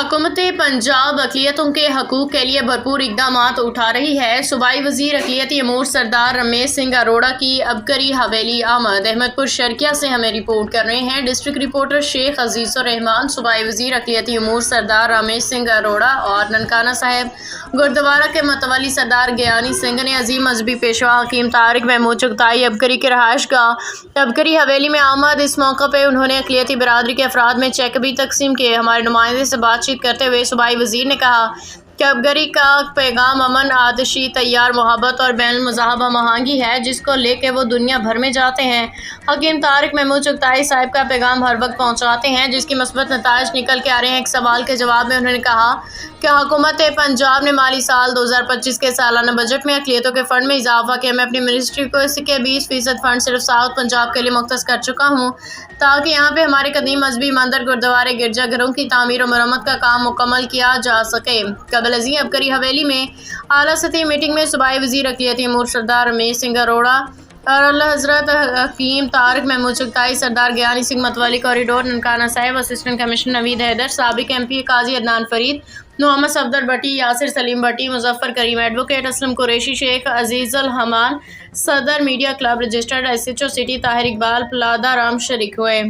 حکومت پنجاب اقلیتوں کے حقوق کے لیے بھرپور اقدامات اٹھا رہی ہے۔ صوبائی وزیر اقلیتی امور سردار رمیش سنگھ اروڑہ کی ابکری حویلی آمد۔ احمد پور شرقیہ سے ہمیں رپورٹ کر رہے ہیں ڈسٹرکٹ رپورٹر شیخ عزیز الرحمان۔ صوبائی وزیر اقلیتی امور سردار رمیش سنگھ اروڑہ اور ننکانہ صاحب گردوارہ کے متولی سردار گیانی سنگھ نے عظیم مذہبی پیشوا حکیم طارق محمود چغتائی ابکری کی رہائش گاہ ابکری حویلی میں آمد۔ اس موقع پہ انہوں نے اقلیتی برادری کے افراد میں چیک بھی تقسیم کیے۔ ہمارے نمائندے سے بات چیت کرتے ہوئے صوبائی وزیر نے کہا کہ ابکری کا پیغام امن، آتشی تیار محبت اور بین المذہب ہم آہنگی ہے، جس کو لے کے وہ دنیا بھر میں جاتے ہیں۔ حکیم طارق محمود چغتائی صاحب کا پیغام ہر وقت پہنچاتے ہیں، جس کی مثبت نتائج نکل کے آ رہے ہیں۔ ایک سوال کے جواب میں انہوں نے کہا کہ حکومت پنجاب نے مالی سال 2025 کے سالانہ بجٹ میں اقلیتوں کے فنڈ میں اضافہ کیا۔ میں اپنی منسٹری کو اس کے 20% فنڈ صرف ساؤتھ پنجاب کے لیے مختص کر چکا ہوں، تاکہ یہاں پہ ہمارے قدیم مذہبی مندر، گردوارے، گرجا گھروں کی تعمیر و مرمت کا کام مکمل کیا جا سکے۔ قبل ازیں ابکری حویلی میں اعلیٰ سطحی میٹنگ میں صوبائی وزیر اقلیتی امور سردار رمیش سنگھ اروڑہ اور اعلیٰ حضرت حکیم طارق محمود چغتائی، سردار گیانی سنگھ متولی corridor Nankana Sahib, assistant commissioner Naveed Haider, سابق MP قاضی عدنان فرید، محمد صفدر بٹی، یاسر سلیم بٹی، مظفر کریم ایڈوکیٹ، اسلم قریشی، شیخ عزیز الرحمان، صدر media club, registered SHO city Tahir Iqbal, Palada Ram شریک ہوئے۔